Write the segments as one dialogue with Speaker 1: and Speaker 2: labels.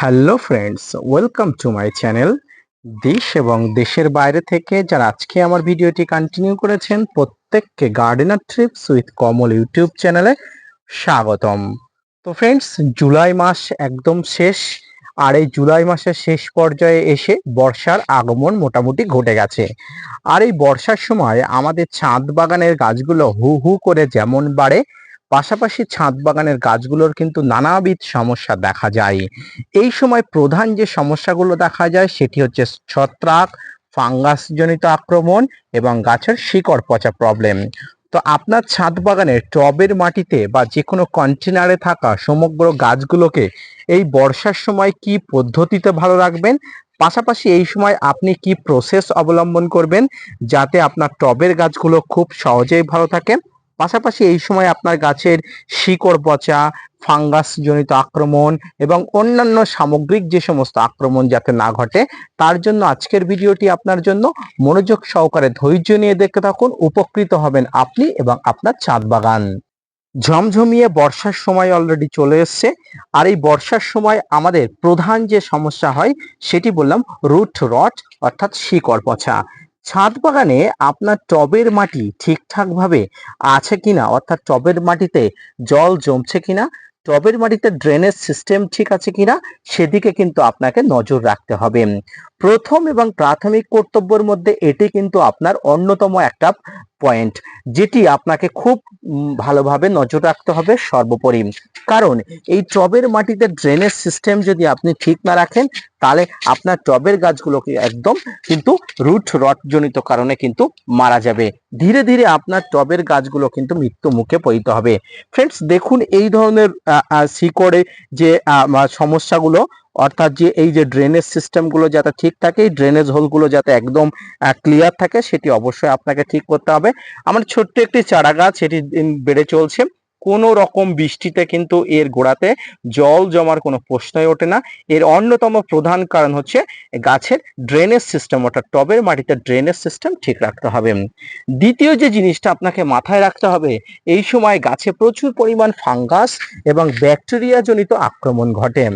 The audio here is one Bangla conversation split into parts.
Speaker 1: Hello friends, welcome to my channel. দেশ এবং দেশের বাইরে থেকে যারা আজকে আমার ভিডিওটি কন্টিনিউ করেছেন প্রত্যেককে gardener TRIPS with Kamal YouTube চ্যানেলে স্বাগতম। তো ফ্রেন্ডস, জুলাই মাস একদম শেষ, আর এই জুলাই মাসের শেষ পর্যায়ে এসে বর্ষার আগমন মোটামুটি ঘটে গেছে। আর এই বর্ষার সময় আমাদের ছাদ বাগানের গাছগুলো হু হু করে যেমন বাড়ে, পাশাপাশি ছাদ বাগানের গাছগুলোর কিন্তু নানাবিধ সমস্যা দেখা যায়। এই সময় প্রধান যে সমস্যাগুলো দেখা যায় সেটি হচ্ছে ছত্রাক, ফাঙ্গাস জনিত আক্রমণ এবং গাছের শিকড় পচা প্রবলেম। তো আপনার ছাদ বাগানের টবের মাটিতে বা যে কোনো কন্টেনারে থাকা সমগ্র গাছগুলোকে এই বর্ষার সময় কি পদ্ধতিতে ভালো রাখবেন, পাশাপাশি এই সময় আপনি কি প্রসেস অবলম্বন করবেন যাতে আপনার টবের গাছগুলো খুব সহজেই ভালো থাকে, পাশাপাশি এই সময় আপনার গাছের শিকড় পচা, ফাঙ্গাস জনিত আক্রমণ এবং অন্যান্য সামগ্রিক যে সমস্ত আক্রমণ যাতে না ঘটে, তার জন্য আজকের ভিডিওটি আপনার জন্য। মনোযোগ সহকারে ধৈর্য নিয়ে দেখতে থাকুন, উপকৃত হবেন আপনি এবং আপনার ছাদ বাগান। ঝমঝমিয়ে বর্ষার সময় অলরেডি চলে এসছে, আর এই বর্ষার সময় আমাদের প্রধান যে সমস্যা হয় সেটি বললাম রুট রট, অর্থাৎ শিকড় পচা। ছাদ বাগানে আপনার টবের মাটি ঠিকঠাক ভাবে আছে কিনা, অর্থাৎ টবের মাটিতে জল জমছে কিনা, টবের মাটিতে ড্রেনেজ সিস্টেম ঠিক আছে কিনা, সেদিকে কিন্তু আপনাকে নজর রাখতে হবে। প্রথম এবং প্রাথমিক কর্তব্যের মধ্যে এটি কিন্তু আপনার অন্যতম একটা পয়েন্ট, যেটি আপনাকে খুব ভালোভাবে নজর রাখতে হবে সর্বোপরি। কারণ এই টবের মাটিতে ড্রেনেজ সিস্টেম যদি আপনি ঠিক না রাখেন, তাহলে আপনার টবের গাছগুলোকে একদম কিন্তু রুট রট জনিত কারণে কিন্তু মারা যাবে। ধীরে ধীরে আপনার টবের গাছগুলো কিন্তু মৃত্যু মুখে পতিত হবে। ফ্রেন্ডস, দেখুন এই ধরনের শিকড়ে যে সমস্যাগুলো, অর্থাৎ যে এই যে ড্রেনেজ সিস্টেমগুলো যাতে ঠিক থাকে, এই ড্রেনেজ হোলগুলো যাতে একদম ক্লিয়ার থাকে, সেটি অবশ্যই আপনাকে ঠিক করতে হবে। আমার ছোট্ট একটি চারা গাছ, এটি বেড়ে চলছে। কোনো রকম বৃষ্টিতে কিন্তু এর গোড়াতে জল জমার কোনো প্রশ্নই ওঠে না। এর অন্যতম প্রধান কারণ হচ্ছে গাছের ড্রেনেজ সিস্টেম, অর্থাৎ টবের মাটিতে ড্রেনেজ সিস্টেম ঠিক রাখতে হবে। দ্বিতীয় যে জিনিসটা আপনাকে মাথায় রাখতে হবে, এই সময় গাছে প্রচুর পরিমাণ ফাঙ্গাস এবং ব্যাকটেরিয়া জনিত আক্রমণ ঘটে।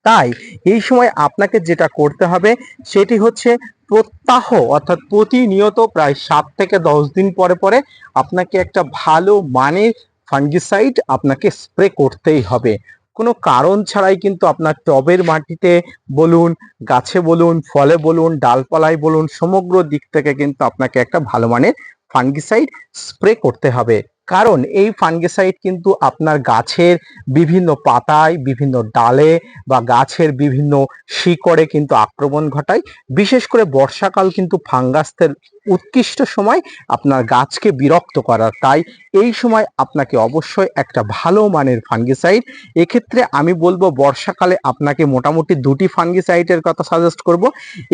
Speaker 1: তাই এই সময় আপনাকে যেটা করতে হবে সেটি হচ্ছে প্রত্যাহ, অর্থাৎ প্রতিনিয়ত প্রায় 7 থেকে 10 দিন পরে পরে আপনাকে একটা ভালো মানের ফাঙ্গিসাইড আপনাকে স্প্রে করতেই হবে। কোনো কারণ ছাড়াই কিন্তু আপনার টবের মাটিতে বলুন, গাছে বলুন, ফলে বলুন, ডালপালায় বলুন, সমগ্র দিক থেকে কিন্তু আপনাকে একটা ভালো মানের ফাঙ্গিসাইড স্প্রে করতে হবে। কারণ এই ফাঙ্গিসাইড কিন্তু আপনার গাছের বিভিন্ন পাতায়, বিভিন্ন ডালে বা গাছের বিভিন্ন শিকড়ে কিন্তু আক্রমণ ঘটায়। বিশেষ করে বর্ষাকাল কিন্তু ফাঙ্গাসদের উৎকৃষ্ট সময় আপনার গাছকে বিরক্ত করার। তাই এই সময় আপনাকে অবশ্যই একটা ভালো মানের ফাঙ্গিসাইড, এক্ষেত্রে আমি বলবো বর্ষাকালে আপনাকে মোটামুটি দুটি ফাঙ্গিসাইডের কথা সাজেস্ট করব।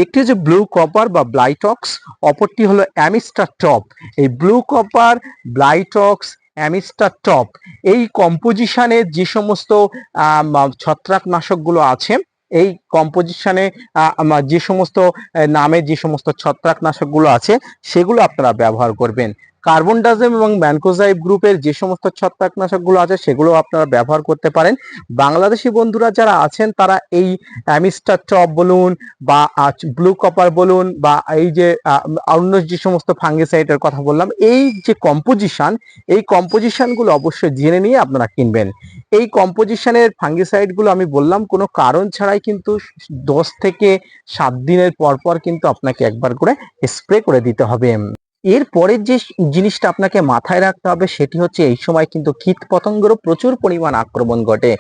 Speaker 1: একটি হচ্ছে ব্লু কপার বা ব্লাইটক্স, অপরটি হলো অ্যামিস্টার টপ। এই blue copper, Blitox, Amistar top এই কম্পোজিশনের যে সমস্ত ছত্রাকনাশকগুলো আছে, এই কম্পোজিশনে যে সমস্ত নামে যে সমস্ত ছত্রাকনাশকগুলো আছে সেগুলো আপনারা ব্যবহার করবেন। কার্বনডাজিম এবং ম্যানকোজাইব গ্রুপের যে সমস্ত ছত্রাকনাশকগুলো আছে সেগুলো আপনারা ব্যবহার করতে পারেন। বাংলাদেশি বন্ধুরা যারা আছেন তারা এই অ্যামিস্টার টপ বলুন বা ব্লু কপার বলুন বা এই যে অন্য যে সমস্ত ফাঙ্গিসাইডের কথা বললাম, এই যে কম্পোজিশন, এই কম্পোজিশনগুলো অবশ্যই জেনে নিয়ে আপনারা কিনবেন। এই কম্পোজিশনের ফাঙ্গিসাইডগুলো আমি বললাম কোনো কারণ ছাড়াই কিন্তু 10 থেকে 7 দিনের পর পর কিন্তু আপনাকে একবার করে স্প্রে করে দিতে হবে। এরপরের যে জিনিসটা আপনাকে মাথায় রাখতে হবে সেটি হচ্ছে এই সময় কিন্তু কীট পতঙ্গেরও প্রচুর পরিমাণ আক্রমণ ঘটে।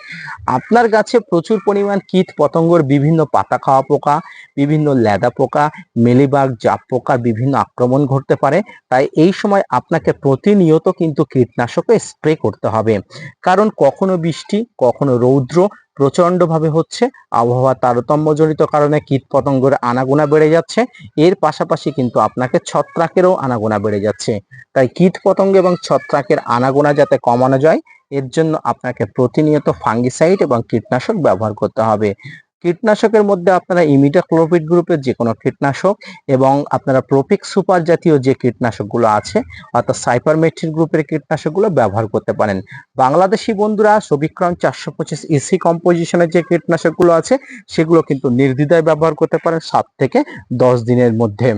Speaker 1: আপনার গাছে প্রচুর পরিমাণ কীট পতঙ্গর বিভিন্ন পাতা খাওয়া পোকা, বিভিন্ন ল্যাদা পোকা, মেলিবাগ, জাপ পোকার বিভিন্ন আক্রমণ ঘটতে পারে। তাই এই সময় আপনাকে প্রতিনিয়ত কিন্তু কীটনাশকে স্প্রে করতে হবে। কারণ কখনো বৃষ্টি, কখনো রৌদ্র প্রচন্ডভাবে হচ্ছে, আবহাওয়া তারতম্যজনিত কারণে কীট পতঙ্গের আনাগোনা বেড়ে যাচ্ছে। এর পাশাপাশি কিন্তু আপনাকে ছত্রাকেরও আনাগোনা বেড়ে যাচ্ছে। তাই কীট পতঙ্গ এবং ছত্রাকের আনাগোনা যাতে কমানো যায়, এর জন্য আপনাকে প্রতিনিয়ত ফাঙ্গিসাইড এবং কীটনাশক ব্যবহার করতে হবে। কীটনাশকের মধ্যে আপনারা ইমিডাক্লোপিড গ্রুপের যে কোনো কীটনাশক এবং আপনারা প্রোপিক সুপার জাতীয় যে কীটনাশকগুলো আছে অর্থাৎ সাইপারমেথ্রিন গ্রুপের কীটনাশকগুলো ব্যবহার করতে পারেন। বাংলাদেশি বন্ধুরা সবিক্রম 425 ইসি কম্পোজিশনের যে কীটনাশকগুলো আছে সেগুলো কিন্তু নির্দ্বিধায় ব্যবহার করতে পারেন 7 থেকে 10 দিনের মধ্যে।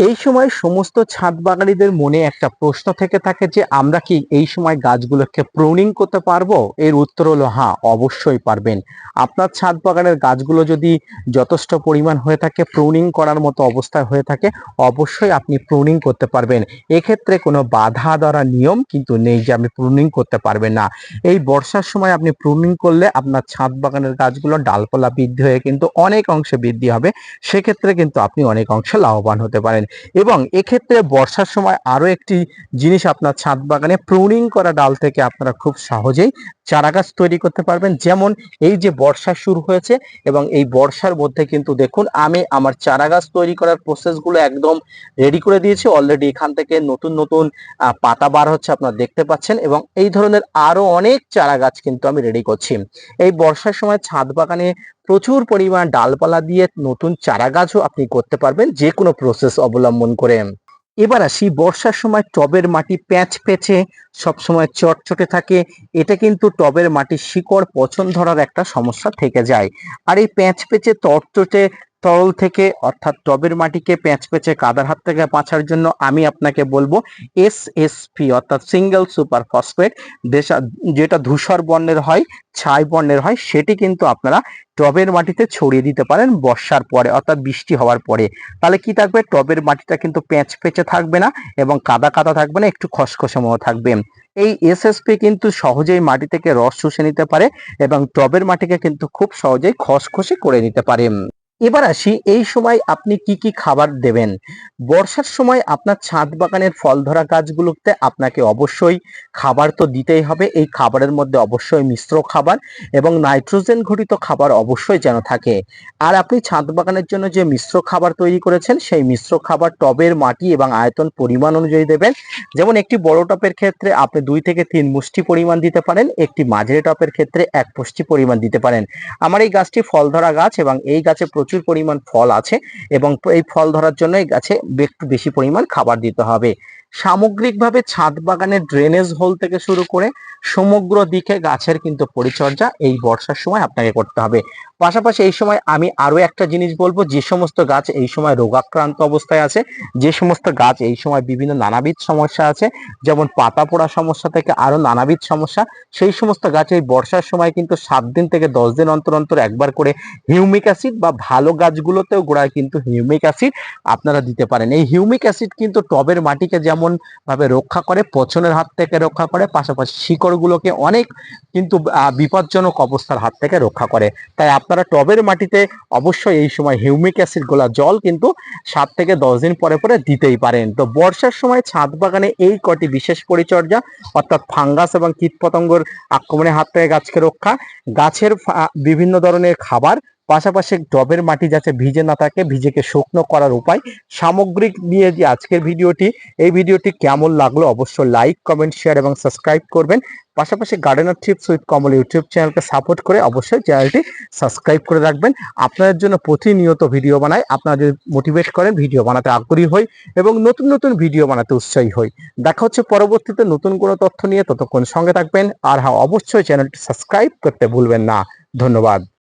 Speaker 1: এই সময় সমস্ত ছাদ বাগানীদের মনে একটা প্রশ্ন থেকে থাকে যে আমরা কি এই সময় গাছগুলোকে প্রুনিং করতে পারবো? এর উত্তর হলো হ্যাঁ, অবশ্যই পারবেন। আপনার ছাদ বাগানের গাছগুলো যদি যথেষ্ট পরিমাণ হয়ে থাকে, প্রুনিং করার মতো অবস্থায় হয়ে থাকে, অবশ্যই আপনি প্রুনিং করতে পারবেন। এক্ষেত্রে কোনো বাধা ধরা নিয়ম কিন্তু নেই যে আপনি প্রুনিং করতে পারবেন না। এই বর্ষার সময় আপনি প্রুনিং করলে আপনার ছাদ বাগানের গাছগুলো ডালপালা বৃদ্ধি হয়ে কিন্তু অনেক অংশে বৃদ্ধি হবে। সেক্ষেত্রে কিন্তু আপনি অনেক অংশে লাভবান হতে পারেন। এবং এক্ষেত্রে বর্ষার সময় আরো একটি জিনিস আপনার ছাদ বাগানে প্রুনিং করা ডাল থেকে আপনারা খুব সহজেই চারা গাছ তৈরি করতে পারবেন। যেমন এই যে বর্ষা শুরু হয়েছে এবং এই বর্ষার মধ্যে কিন্তু দেখুন আমি আমার চারা গাছ তৈরি করার প্রসেসগুলো একদম রেডি করে দিয়েছি অলরেডি। এখান থেকে নতুন নতুন পাতা বার হচ্ছে আপনারা দেখতে পাচ্ছেন এবং এই ধরনের আরো অনেক চারা গাছ কিন্তু আমি রেডি করছি। এই বর্ষার সময় ছাদ বাগানে প্রচুর পরিমাণ ডালপালা দিয়ে নতুন চারা গাছও আপনি করতে পারবেন যে কোনো প্রসেস অবলম্বন করে। এবার আসি বর্ষার সময় টবের মাটি প্যাঁচ পেঁচে সবসময় চটচটে থাকে, এটা কিন্তু টবের মাটির শিকড় পচন ধরার একটা সমস্যা থেকে যায়। আর এই প্যাঁচ পেঁচে চটচটে তরল থেকে অর্থাৎ টবের মাটিকে প্যাঁচ পেঁচে কাদার হাত থেকে বাঁচার জন্য আমি আপনাকে বলবো এসএসপি অর্থাৎ সিঙ্গেল সুপার ফসফেট, যেটা ধূসর বর্ণের হয়, ছাই বর্ণের হয়, সেটি কিন্তু আপনারা টবের মাটিতে ছড়িয়ে দিতে পারেন বর্ষার পরে অর্থাৎ বৃষ্টি হওয়ার পরে। তাহলে কি থাকবে, টবের মাটিটা কিন্তু প্যাঁচ পেঁচে থাকবে না এবং কাদা কাদা থাকবে না, একটু খসখসে মতো থাকবে। এই এসএসপি কিন্তু সহজেই মাটি থেকে রস শুষে নিতে পারে এবং টবের মাটিকে কিন্তু খুব সহজেই খসখসে করে নিতে পারে। এবার আসি এই সময় আপনি কি কি খাবার দেবেন। বর্ষার সময় আপনার ছাদ বাগানের ফল ধরা গাছগুলোতে আপনাকে অবশ্যই খাবার তো দিতেই হবে। এই খাবারের মধ্যে অবশ্যই মিশ্র খাবার এবং নাইট্রোজেন ঘটিত খাবার অবশ্যই যেন থাকে। আর আপনি ছাদ বাগানের জন্য যে মিশ্র খাবার তৈরি করেছেন সেই মিশ্র খাবার টবের মাটি এবং আয়তন পরিমাণ অনুযায়ী দেবেন। যেমন একটি বড় টবের ক্ষেত্রে আপনি 2 থেকে 3 মুষ্টি পরিমাণ দিতে পারেন, একটি মাঝারি টবের ক্ষেত্রে 1 মুষ্টি পরিমাণ দিতে পারেন। আমার এই গাছটি ফল ধরা গাছ এবং এই গাছে প্রচুর পরিমাণ ফল আছে এবং এই ফল ধরার জন্য এই গাছে একটু বেশি পরিমাণ খাবার দিতে হবে। সামগ্রিকভাবে ছাদ বাগানের ড্রেনেজ হোল থেকে শুরু করে সমগ্র দিকে গাছের কিন্তু পরিচর্যা এই বর্ষার সময় আপনাকে করতে হবে। পাশাপাশি এই সময় আমি আরো একটা জিনিস বলবো, যে সমস্ত গাছ এই সময় রোগাক্রান্ত অবস্থায় আছে, যে সমস্ত গাছ এই সময় বিভিন্ন নানাবিধ সমস্যা আছে, যেমন পাতা পোড়া সমস্যা থেকে আরো নানাবিধ সমস্যা, সেই সমস্ত গাছ এই বর্ষার সময় কিন্তু 7 দিন থেকে 10 দিন অন্তর অন্তর একবার করে হিউমিক অ্যাসিড বা ভালো গাছগুলোতেও গোড়ায় কিন্তু হিউমিক অ্যাসিড আপনারা দিতে পারেন। এই হিউমিক অ্যাসিড কিন্তু টবের মাটিকে যেমন ভাবে রক্ষা করে, পচনের হাত থেকে রক্ষা করে, পাশাপাশি শিকড়গুলোকে অনেক কিন্তু বিপজ্জনক অবস্থার হাত থেকে রক্ষা করে। তাই আপনারা টবের মাটিতে অবশ্যই এই সময় হিউমিক অ্যাসিড গোলা জল কিন্তু 7 থেকে 10 দিন পরে পরে দিতেই পারেন। তো বর্ষার সময় ছাদ বাগানে এই কটি বিশেষ পরিচর্যা অর্থাৎ ফাঙ্গাস এবং কীটপতঙ্গর আক্রমণের হাত থেকে গাছকে রক্ষা, গাছের বিভিন্ন ধরনের খাবার, পাশাপাশি টবের মাটি যাতে ভিজে না থাকে, ভিজেকে শুকনো করার উপায়, সামগ্রিক নিয়ে যে আজকের ভিডিওটি, এই ভিডিওটি কেমন লাগলো অবশ্যই লাইক, কমেন্ট, শেয়ার এবং সাবস্ক্রাইব করবেন। পাশাপাশি gardener tips with Kamal YouTube চ্যানেলকে সাপোর্ট করে অবশ্যই চ্যানেলটি সাবস্ক্রাইব করে রাখবেন। আপনাদের জন্য প্রতিনিয়ত ভিডিও বানাই, আপনারা যদি মোটিভেট করেন ভিডিও বানাতে আগ্রহী হই এবং নতুন নতুন ভিডিও বানাতে উৎসাহী হই। দেখা হচ্ছে পরবর্তীতে নতুন কোনো তথ্য নিয়ে, ততক্ষণ সঙ্গে থাকবেন। আর হ্যাঁ, অবশ্যই চ্যানেলটি সাবস্ক্রাইব করতে ভুলবেন না। ধন্যবাদ।